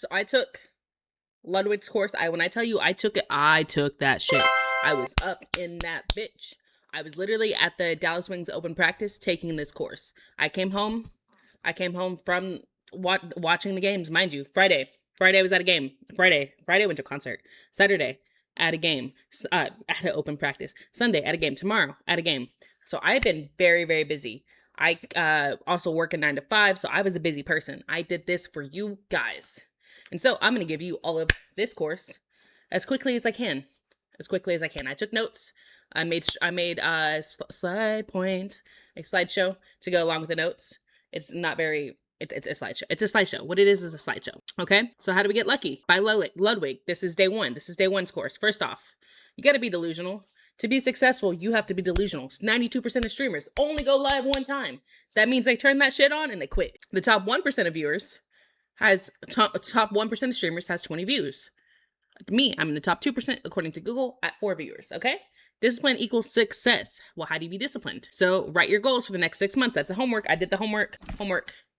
So I took Ludwig's course. When I tell you I took it, I took that shit. I was up in that bitch. I was literally at the Dallas Wings open practice taking this course. I came home from watching the games, mind you. Friday I was at a game. Friday went to a concert. Saturday at a game, at an open practice. Sunday at a game. Tomorrow at a game. So I've been very, very busy. I also work a 9 to 5, so I was a busy person. I did this for you guys. And so I'm going to give you all of this course as quickly as I can. I took notes. I made slide points, a slideshow to go along with the notes. It's not very, it's a slideshow. It's a slideshow. What it is a slideshow. Okay. So how do we get lucky? By Ludwig. This is day one. This is day one's course. First off, you got to be delusional. To be successful, you have to be delusional. 92% of streamers only go live one time. That means they turn that shit on and they quit. The top 1% of viewers top 1% of streamers has 20 views. Me, I'm in the top 2% according to Google at 4 viewers, okay? Discipline equals success. Well, how do you be disciplined? So write your goals for the next 6 months. That's the homework. I did the homework.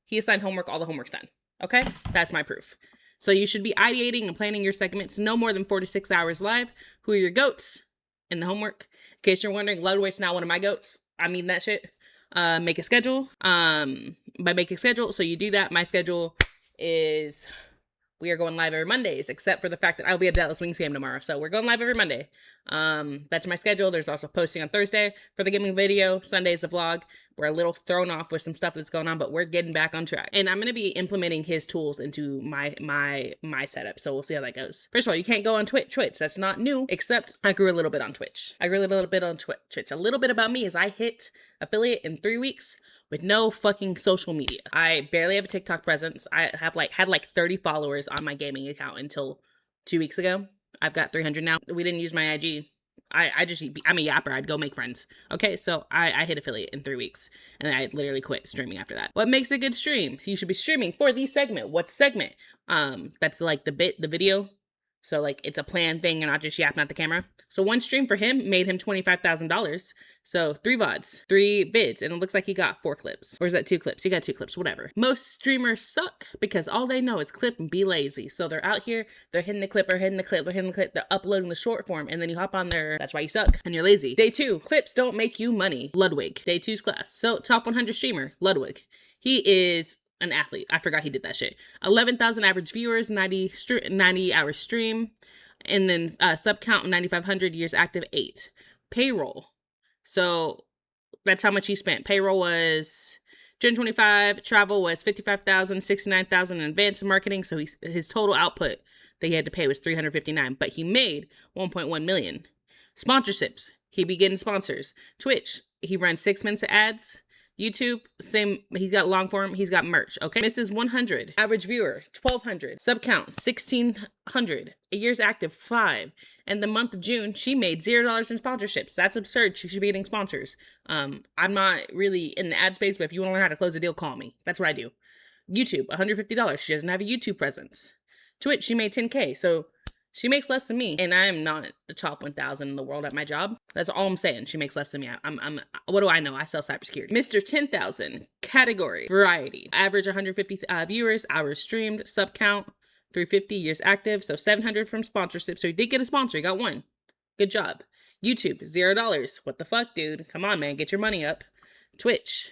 He assigned homework. All the homework's done, okay? That's my proof. So you should be ideating and planning your segments no more than 4 to 6 hours live. Who are your goats in the homework? In case you're wondering, Ludwig's not one of my goats. I mean that shit. Make a schedule. By making a schedule, so you do that. My schedule is we are going live every Mondays, except for the fact that I'll be at Dallas Wings game tomorrow. So we're going live every Monday. That's my schedule. There's also posting on Thursday for the gaming video. Sunday's the vlog. We're a little thrown off with some stuff that's going on, but we're getting back on track. And I'm going to be implementing his tools into my setup. So we'll see how that goes. First of all, you can't go on Twitch. That's not new, except I grew a little bit on Twitch. A little bit about me is I hit affiliate in 3 weeks with no fucking social media. I barely have a TikTok presence. I have had 30 followers on my gaming account until 2 weeks ago. I've got 300 now. We didn't use my IG. I'm a yapper. I'd go make friends. Okay, so I hit affiliate in 3 weeks, and I literally quit streaming after that. What makes a good stream? You should be streaming for the segment. What segment? That's like the video. So like it's a planned thing and not just yapping at the camera. So one stream for him made him $25,000. So 3 VODs, 3 bids, and it looks like he got 4 clips. Or is that 2 clips? He got 2 clips, whatever. Most streamers suck because all they know is clip and be lazy. So they're out here, they're hitting the clip, they're uploading the short form, and then you hop on there. That's why you suck and you're lazy. Day 2, clips don't make you money. Ludwig. Day 2's class. So top 100 streamer, Ludwig. He is an athlete. I forgot he did that shit. 11,000 average viewers, 90 hour stream, and then sub count 9,500, years active 8. Payroll. So that's how much he spent. Payroll was 225. Travel was 55,000, 69,000 in advanced marketing. So his total output that he had to pay was 359, but he made 1.1 million. Sponsorships. He be getting sponsors. Twitch. He runs 6 minutes of ads. YouTube, same, he's got long form, he's got merch, okay? Misses 100, average viewer, 1,200, sub count, 1,600, a year's active, 5. And the month of June, she made $0 in sponsorships. That's absurd. She should be getting sponsors. I'm not really in the ad space, but if you want to learn how to close a deal, call me. That's what I do. YouTube, $150. She doesn't have a YouTube presence. Twitch, she made 10K, so she makes less than me, and I am not the top 1,000 in the world at my job. That's all I'm saying. She makes less than me. What do I know? I sell cybersecurity. Mr. 10,000, category, variety. Average 150 viewers, hours streamed, sub count, 350, years active, so 700 from sponsorship. So he did get a sponsor. He got one. Good job. YouTube, $0. What the fuck, dude? Come on, man. Get your money up. Twitch,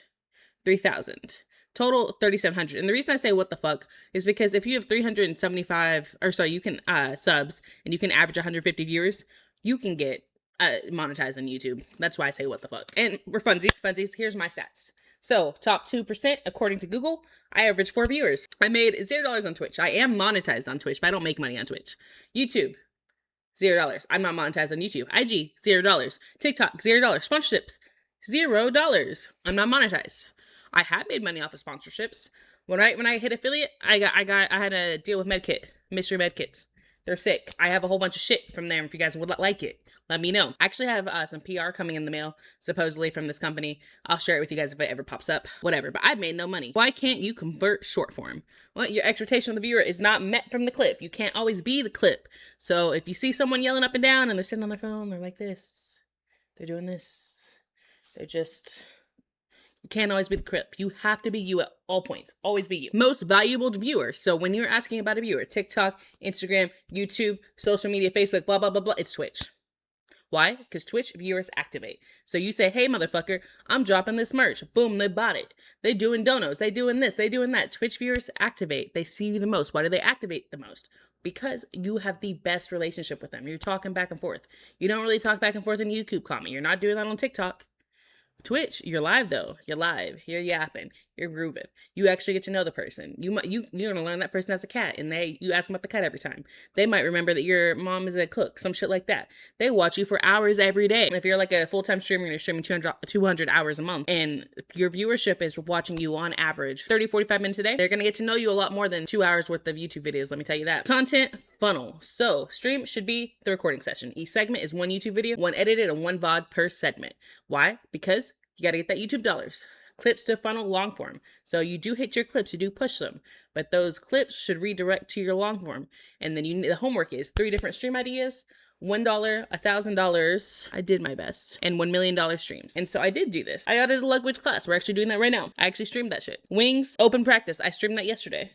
3,000. Total 3,700. And the reason I say what the fuck is because if you have 375, you can subs and you can average 150 viewers, you can get monetized on YouTube. That's why I say what the fuck. And we're funsies. Here's my stats. So top 2% according to Google, I average 4 viewers. I made $0 on Twitch. I am monetized on Twitch, but I don't make money on Twitch. YouTube, $0. I'm not monetized on YouTube. IG, $0. TikTok, $0. Sponsorships, $0. I'm not monetized. I have made money off of sponsorships. When I hit affiliate, I had a deal with Medkit, Mystery Medkits. They're sick. I have a whole bunch of shit from them. If you guys would like it, let me know. Actually, I have some PR coming in the mail, supposedly from this company. I'll share it with you guys if it ever pops up. Whatever, but I've made no money. Why can't you convert short form? Well, your expectation of the viewer is not met from the clip. You can't always be the clip. So if you see someone yelling up and down and they're sitting on their phone, they're like this. They're doing this. They're just You can't always be the crip. You have to be you at all points. Always be you. Most valuable viewer. So when you're asking about a viewer, TikTok, Instagram, YouTube, social media, Facebook, blah, blah, blah, blah, it's Twitch. Why? Because Twitch viewers activate. So you say, hey, motherfucker, I'm dropping this merch. Boom, they bought it. They doing donos. They doing this. They doing that. Twitch viewers activate. They see you the most. Why do they activate the most? Because you have the best relationship with them. You're talking back and forth. You don't really talk back and forth in YouTube comment. You're not doing that on TikTok. Twitch, you're live though. You're live. You're yapping. You're grooving. You actually get to know the person. You're gonna learn that person has a cat, and you ask them about the cat every time. They might remember that your mom is a cook, some shit like that. They watch you for hours every day. If you're like a full-time streamer, you're streaming 200 hours a month, and your viewership is watching you on average 30, 45 minutes a day. They're gonna get to know you a lot more than 2 hours worth of YouTube videos. Let me tell you that. Content funnel. So stream should be the recording session. Each segment is one YouTube video, one edited, and one VOD per segment. Why? Because you got to get that YouTube dollars. Clips to funnel long form. So you do hit your clips, you do push them, but those clips should redirect to your long form. And then the homework is 3 different stream ideas, $1, $1,000. I did my best, and $1 million streams. And so I did do this. I added a Ludwigs class. We're actually doing that right now. I actually streamed that shit. Wings, open practice. I streamed that yesterday.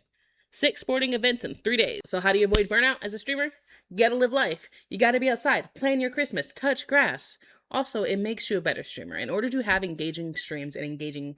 6 sporting events in 3 days. So how do you avoid burnout as a streamer? You gotta live life. You gotta be outside, plan your Christmas, touch grass. Also, it makes you a better streamer. In order to have engaging streams and engaging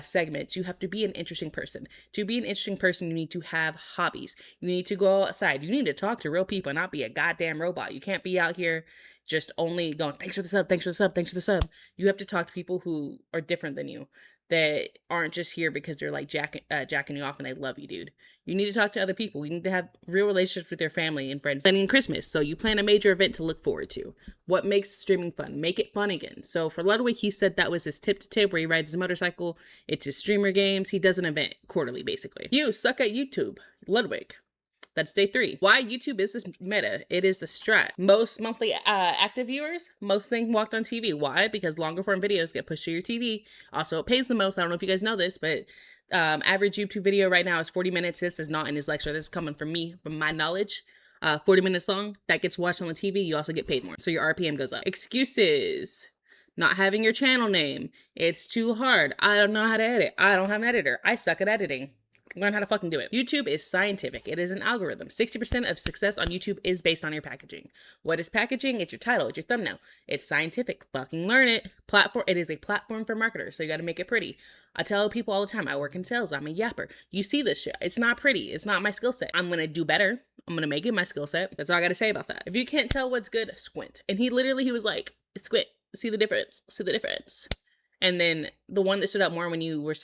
segments, you have to be an interesting person. To be an interesting person, you need to have hobbies. You need to go outside. You need to talk to real people, not be a goddamn robot. You can't be out here just only going, thanks for the sub, thanks for the sub, thanks for the sub. You have to talk to people who are different than you, that aren't just here because they're like jacking you off and they love you, dude. You need to talk to other people. You need to have real relationships with your family and friends. Planning Christmas, so you plan a major event to look forward to. What makes streaming fun? Make it fun again. So for Ludwig, he said that was his tip to tip, where he rides his motorcycle. It's his streamer games. He does an event quarterly, basically. You suck at YouTube, Ludwig. That's day 3. Why YouTube is this meta? It is the strat. Most monthly active viewers, most things walked on TV. Why? Because longer form videos get pushed to your TV. Also, it pays the most. I don't know if you guys know this, but average YouTube video right now is 40 minutes. This is not in his lecture. This is coming from me, from my knowledge. 40 minutes long. That gets watched on the TV. You also get paid more. So your RPM goes up. Excuses. Not having your channel name. It's too hard. I don't know how to edit. I don't have an editor. I suck at editing. Learn how to fucking do it. YouTube is scientific. It is an algorithm. 60% of success on YouTube is based on your packaging. What is packaging? It's your title. It's your thumbnail. It's scientific. Fucking learn it. Platform. It is a platform for marketers. So you got to make it pretty. I tell people all the time, I work in sales. I'm a yapper. You see this shit. It's not pretty. It's not my skill set. I'm going to do better. I'm going to make it my skill set. That's all I got to say about that. If you can't tell what's good, squint. And he was like, squint. See the difference. See the difference. And then the one that stood out more when you were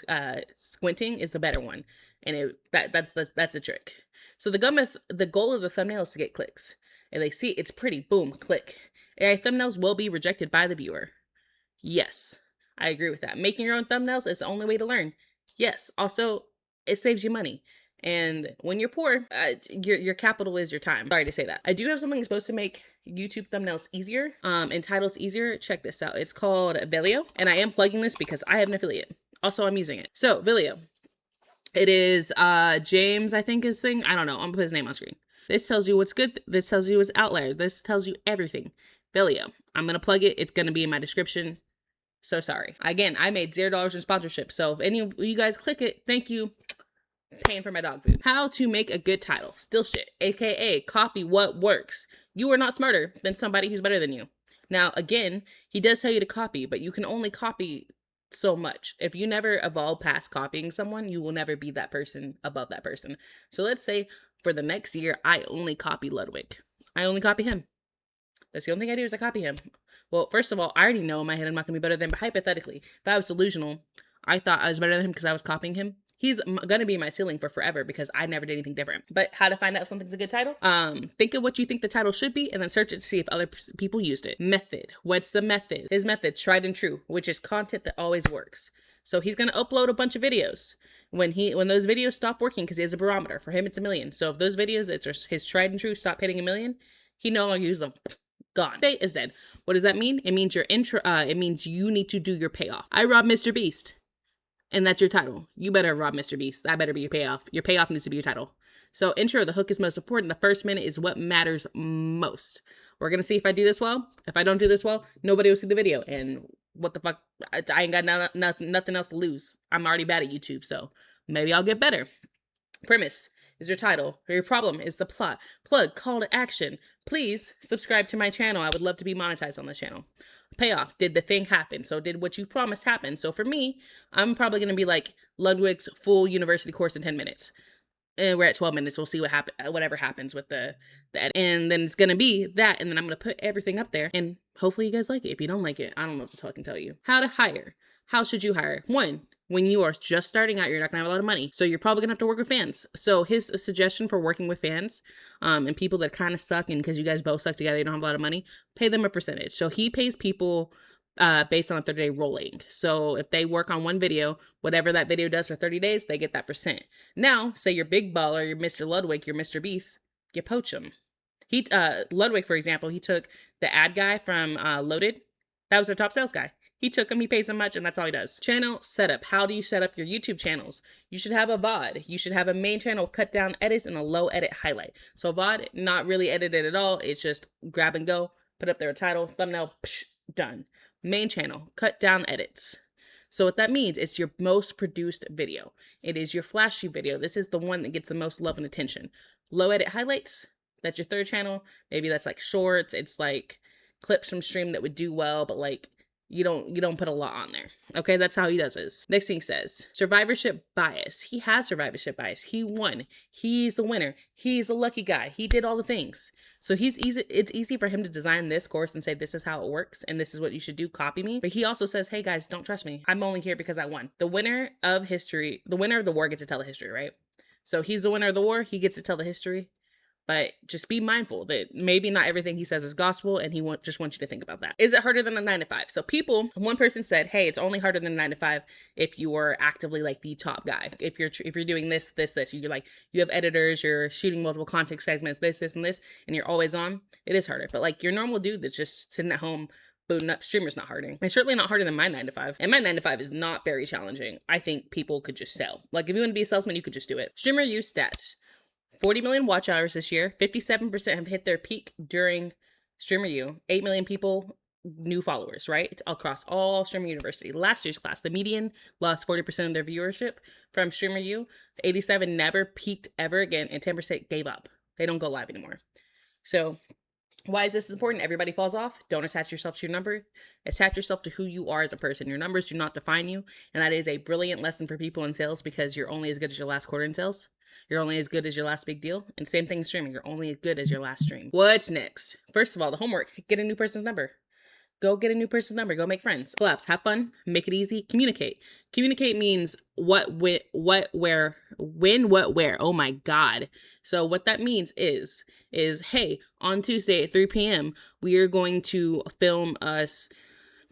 squinting is the better one. And that's a trick. So the goal of the thumbnail is to get clicks. And they see it's pretty, boom, click. AI thumbnails will be rejected by the viewer. Yes, I agree with that. Making your own thumbnails is the only way to learn. Yes, also, it saves you money. And when you're poor, your capital is your time. Sorry to say that. I do have something supposed to make YouTube thumbnails easier, and titles easier. Check this out. It's called Velio, and I am plugging this because I have an affiliate. Also, I'm using it. So, Velio. It is James, I think his thing. I don't know. I'm gonna put his name on screen. This tells you what's good. This tells you what's outlier. This tells you everything. Velio. I'm gonna plug it. It's gonna be in my description. So sorry. Again, I made $0 in sponsorship. So if any of you guys click it, thank you. Paying for my dog food. How to make a good title. Still shit. AKA copy what works. You are not smarter than somebody who's better than you. Now, again, he does tell you to copy, but you can only copy so much. If you never evolve past copying someone, you will never be that person above that person. So let's say for the next year, I only copy Ludwig. I only copy him. That's the only thing I do is I copy him. Well, first of all, I already know in my head I'm not going to be better than him, but hypothetically, if I was delusional, I thought I was better than him because I was copying him. He's going to be my ceiling for forever because I never did anything different. But how to find out if something's a good title? Think of what you think the title should be and then search it to see if other people used it. Method. What's the method? His method, tried and true, which is content that always works. So he's going to upload a bunch of videos. When those videos stop working, because he has a barometer, for him it's 1 million. So if those videos, it's his tried and true, stop hitting 1 million, he no longer uses them. Gone. Day is dead. What does that mean? It means it means you need to do your payoff. I robbed Mr. Beast. And that's your title. You better rob Mr. Beast. That better be your payoff. Your payoff needs to be your title. So intro, the hook is most important. The first minute is what matters most. We're going to see if I do this well. If I don't do this well, nobody will see the video. And what the fuck? I ain't got nothing else to lose. I'm already bad at YouTube, so maybe I'll get better. Premise is your title. Your problem is the plot. Plug, call to action. Please subscribe to my channel. I would love to be monetized on this channel. Payoff. Did the thing happen? So did what you promised happen? So for me, I'm probably going to be like Ludwig's full university course in 10 minutes. And we're at 12 minutes. We'll see what whatever happens with the edit. And then it's going to be that. And then I'm going to put everything up there. And hopefully you guys like it. If you don't like it, I don't know what to fucking tell you. How to hire. How should you hire? One, when you are just starting out, you're not gonna have a lot of money. So you're probably gonna have to work with fans. So his suggestion for working with fans and people that kind of suck, and because you guys both suck together, you don't have a lot of money, pay them a percentage. So he pays people based on a 30-day rolling. So if they work on one video, whatever that video does for 30 days, they get that percent. Now, say you're Big Baller, you're Mr. Ludwig, you're Mr. Beast, you poach him. Ludwig, for example, he took the ad guy from Loaded. That was their top sales guy. He took him, he pays him much, and that's all he does. Channel setup. How do you set up your YouTube channels? You should have a VOD. You should have a main channel, cut down edits, and a low edit highlight. So a VOD, not really edited at all. It's just grab and go, put up their title, thumbnail, psh, done. Main channel, cut down edits. So what that means is your most produced video. It is your flashy video. This is the one that gets the most love and attention. Low edit highlights, that's your third channel. Maybe that's like shorts. It's like clips from stream that would do well, but like you don't put a lot on there. Okay, that's how he does his. Next thing he says, survivorship bias. He has survivorship bias. He won. He's the winner. He's a lucky guy. He did all the things. So it's easy for him to design this course and say, this is how it works and this is what you should do, copy me. But he also says, hey guys, don't trust me. I'm only here because I won. The winner of the war gets to tell the history, right? So he's the winner of the war. He gets to tell the history. But just be mindful that maybe not everything he says is gospel, and he just wants you to think about that. Is it harder than a 9-to-5? So one person said, hey, it's only harder than a 9-to-5 if you are actively like the top guy. If you're doing this, you're like, you have editors, you're shooting multiple content segments, this, and this, and you're always on, it is harder. But like your normal dude that's just sitting at home, booting up, streamer's not harder. It's certainly not harder than my 9-to-5. And my 9-to-5 is not very challenging. I think people could just sell. Like if you want to be a salesman, you could just do it. Streamer use stats. 40 million watch hours this year. 57% have hit their peak during Streamer U. 8 million people, new followers, right? Across all Streamer University. Last year's class, the median lost 40% of their viewership from Streamer U. 87 never peaked ever again, and 10% gave up. They don't go live anymore. So why is this important? Everybody falls off. Don't attach yourself to your number. Attach yourself to who you are as a person. Your numbers do not define you. And that is a brilliant lesson for people in sales, because you're only as good as your last quarter in sales. You're only as good as your last big deal. And same thing in streaming. You're only as good as your last stream. What's next? First of all, the homework. Get a new person's number. Go get a new person's number. Go make friends. Collapse. Have fun. Make it easy. Communicate. Communicate means what, where. Oh my God. So what that means is, hey, on Tuesday at 3 p.m., we are going to film us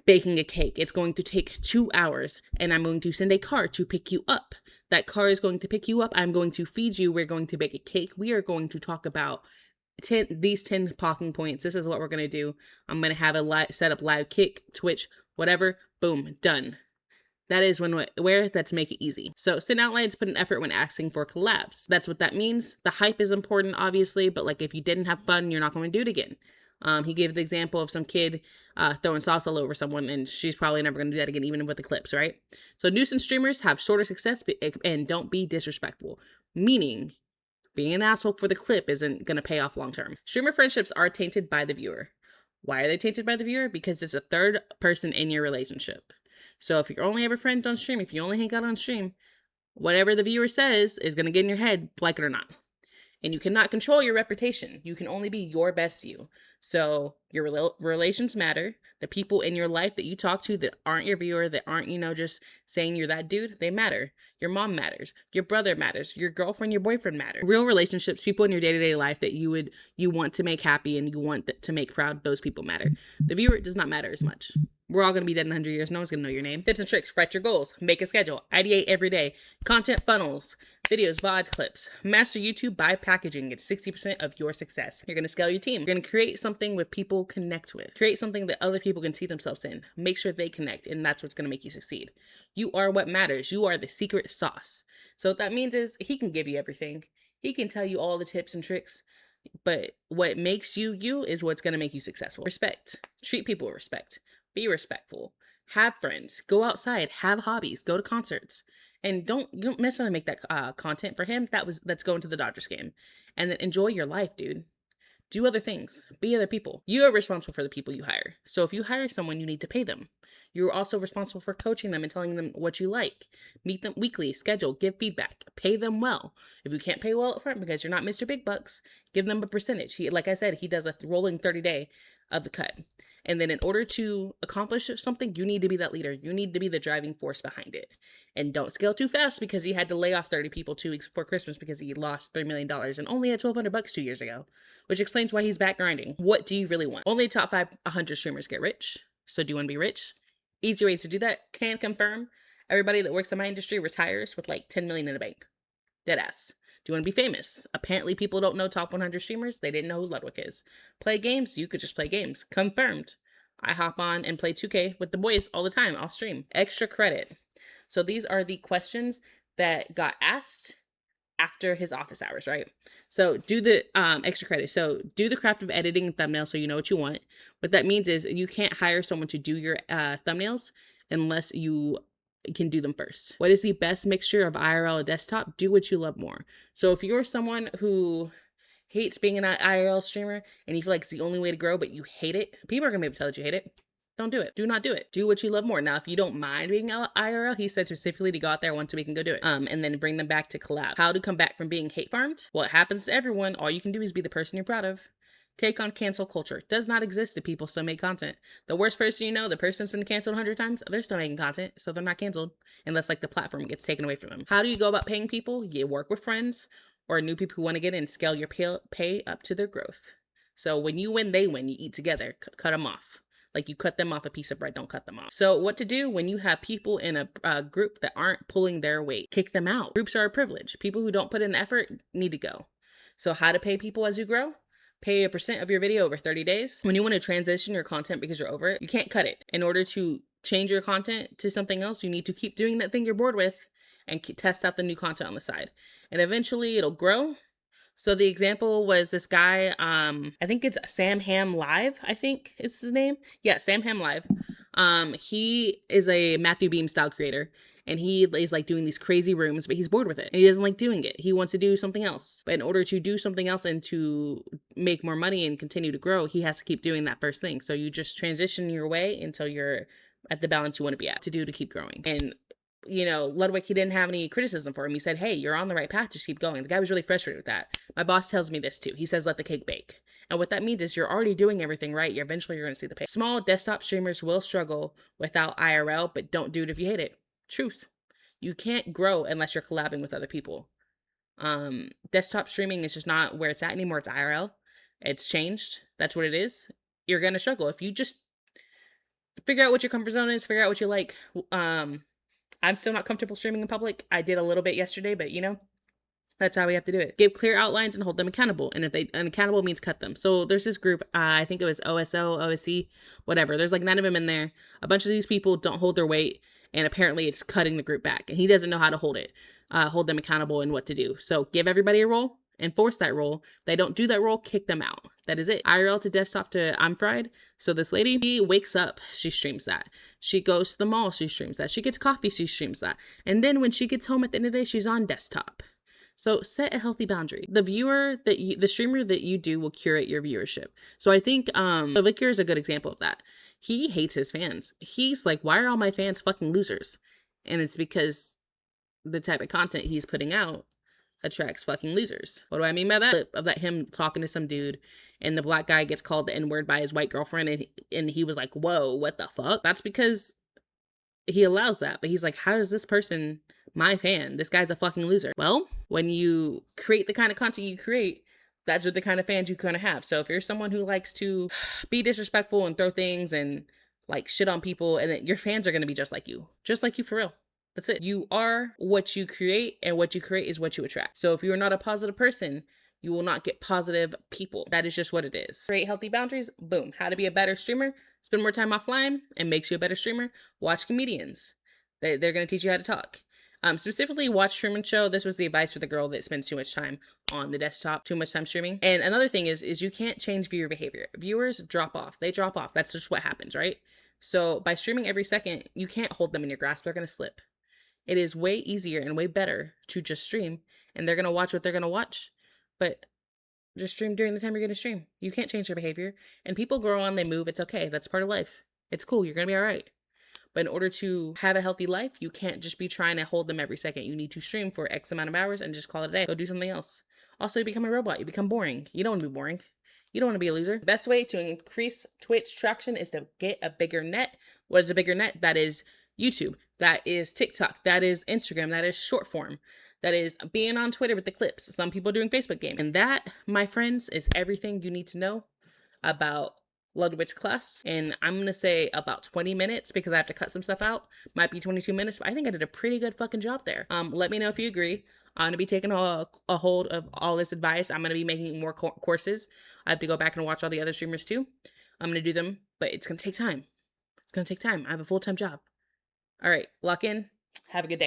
baking a cake. It's going to take 2 hours, and I'm going to send a car to pick you up. That car is going to pick you up. I'm going to feed you. We're going to bake a cake. We are going to talk about these 10 talking points. This is what we're going to do. I'm going to have set up live Kick, Twitch, whatever. Boom, done. That is that's make it easy. So send outlines, put an effort when asking for collabs. That's what that means. The hype is important, obviously, but like if you didn't have fun, you're not going to do it again. He gave the example of some kid throwing sauce all over someone, and she's probably never going to do that again, even with the clips, right? So nuisance streamers have shorter success and don't be disrespectful, meaning being an asshole for the clip isn't going to pay off long term. Streamer friendships are tainted by the viewer. Why are they tainted by the viewer? Because there's a third person in your relationship. So if you're only ever friends on stream, if you only hang out on stream, whatever the viewer says is going to get in your head, like it or not. And you cannot control your reputation. You can only be your best you. So your relations matter. The people in your life that you talk to that aren't your viewer, that aren't, just saying you're that dude, they matter. Your mom matters. Your brother matters. Your girlfriend, your boyfriend matter. Real relationships, people in your day-to-day life that you want to make happy and you want to make proud, those people matter. The viewer does not matter as much. We're all going to be dead in 100 years. No one's going to know your name. Tips and tricks. Write your goals. Make a schedule. Ideate every day. Content funnels. Videos, VODs, clips. Master YouTube by packaging. It's 60% of your success. You're going to scale your team. You're going to create something where people connect with. Create something that other people can see themselves in. Make sure they connect, and that's what's going to make you succeed. You are what matters. You are the secret sauce. So what that means is he can give you everything. He can tell you all the tips and tricks. But what makes you is what's going to make you successful. Respect. Treat people with respect. Be respectful. Have friends, go outside, have hobbies, go to concerts, and you don't necessarily make that content for him. That's going to the Dodgers game, and then enjoy your life, dude. Do other things, be other people. You are responsible for the people you hire. So if you hire someone, you need to pay them. You're also responsible for coaching them and telling them what you like. Meet them weekly, schedule, give feedback, pay them well. If you can't pay well up front because you're not Mr. Big Bucks, give them a percentage. Like I said, he does a rolling 30-day of the cut. And then in order to accomplish something, you need to be that leader. You need to be the driving force behind it. And don't scale too fast because he had to lay off 30 people 2 weeks before Christmas because he lost $3 million and only had $1,200 2 years ago, which explains why he's back grinding. What do you really want? Only top 500 streamers get rich. So do you want to be rich? Easy ways to do that. Can confirm everybody that works in my industry retires with like 10 million in the bank. Deadass. Do you want to be famous? Apparently people don't know top 100 streamers. They didn't know who Ludwig is. Play games? You could just play games. Confirmed. I hop on and play 2K with the boys all the time off stream. Extra credit. So these are the questions that got asked after his office hours, right? So do the extra credit. So do the craft of editing thumbnails so you know what you want. What that means is you can't hire someone to do your thumbnails unless you can do them first. What is the best mixture of IRL and desktop? Do what you love more. So if you're someone who hates being an IRL streamer and you feel like it's the only way to grow, but you hate it, people are gonna be able to tell that you hate it. Don't do it. Do not do it. Do what you love more. Now, if you don't mind being IRL, he said specifically to go out there once a week and go do it. And then bring them back to collab. How to come back from being hate farmed? Well, it happens to everyone. All you can do is be the person you're proud of. Take on cancel culture. Does not exist if people still make content. The worst person you know, the person that's been canceled 100 times, they're still making content, so they're not canceled unless like the platform gets taken away from them. How do you go about paying people? You work with friends or new people who want to get in, scale your pay up to their growth. So when you win, they win. You eat together. Cut them off. Like you cut them off a piece of bread, don't cut them off. So what to do when you have people in a group that aren't pulling their weight? Kick them out. Groups are a privilege. People who don't put in the effort need to go. So how to pay people as you grow? Pay a % of your video over 30 days. When you want to transition your content because you're over it, you can't cut it. In order to change your content to something else, you need to keep doing that thing you're bored with and test out the new content on the side. And eventually it'll grow. So the example was this guy, I think it's Sam Ham Live, I think is his name. Yeah, Sam Ham Live. He is a Matthew Beam style creator and he is like doing these crazy rooms, but he's bored with it. And he doesn't like doing it. He wants to do something else. But in order to do something else and to make more money and continue to grow, he has to keep doing that first thing. So you just transition your way until you're at the balance you want to be at to keep growing. And you know, Ludwig, he didn't have any criticism for him. He said, hey, you're on the right path. Just keep going. The guy was really frustrated with that. My boss tells me this too. He says, let the cake bake. And what that means is you're already doing everything right. Eventually you're going to see the pay. Small desktop streamers will struggle without IRL, but don't do it if you hate it. Truth. You can't grow unless you're collabing with other people. Desktop streaming is just not where it's at anymore. It's IRL. It's changed. That's what it is. You're going to struggle. If you just figure out what your comfort zone is, figure out what you like. I'm still not comfortable streaming in public. I did a little bit yesterday, but you know, that's how we have to do it. Give clear outlines and hold them accountable. And if they unaccountable means cut them. So there's this group, I think it was OSO, OSC, whatever. There's like 9 of them in there. A bunch of these people don't hold their weight. And apparently it's cutting the group back. And he doesn't know how to hold them accountable and what to do. So give everybody a role. Enforce that role. If they don't do that role, kick them out. That is it. IRL to desktop to I'm fried. So this lady, she wakes up, she streams that. She goes to the mall, she streams that. She gets coffee, she streams that. And then when she gets home at the end of the day, she's on desktop. So set a healthy boundary. The streamer that you do will curate your viewership. So I think the Vicar is a good example of that. He hates his fans. He's like, why are all my fans fucking losers? And it's because the type of content he's putting out attracts fucking losers. What do I mean by that? Of that him talking to some dude and the black guy gets called the N-word by his white girlfriend and he was like, whoa, what the fuck? That's because he allows that. But he's like, how is this person my fan? This guy's a fucking loser. Well, when you create the kind of content you create, that's what the kind of fans you're gonna have. So if you're someone who likes to be disrespectful and throw things and like shit on people, and then your fans are gonna be just like you for real. That's it. You are what you create, and what you create is what you attract. So if you are not a positive person, you will not get positive people. That is just what it is. Create healthy boundaries. Boom. How to be a better streamer. Spend more time offline and makes you a better streamer. Watch comedians. They're going to teach you how to talk. Specifically, watch Truman Show. This was the advice for the girl that spends too much time on the desktop, too much time streaming. And another thing is you can't change viewer behavior. Viewers drop off. They drop off. That's just what happens, right? So by streaming every second, you can't hold them in your grasp. They're going to slip. It is way easier and way better to just stream, and they're going to watch what they're going to watch. But just stream during the time you're going to stream. You can't change their behavior. And people grow on, they move. It's okay. That's part of life. It's cool. You're going to be all right. But in order to have a healthy life, you can't just be trying to hold them every second. You need to stream for X amount of hours and just call it a day. Go do something else. Also, you become a robot. You become boring. You don't want to be boring. You don't want to be a loser. The best way to increase Twitch traction is to get a bigger net. What is a bigger net? That is YouTube. That is TikTok. That is Instagram. That is short form. That is being on Twitter with the clips. Some people doing Facebook game. And that, my friends, is everything you need to know about Ludwig's class. And I'm going to say about 20 minutes because I have to cut some stuff out. Might be 22 minutes, but I think I did a pretty good fucking job there. Let me know if you agree. I'm going to be taking a hold of all this advice. I'm going to be making more courses. I have to go back and watch all the other streamers too. I'm going to do them, but it's going to take time. It's going to take time. I have a full-time job. All right, lock in. Have a good day.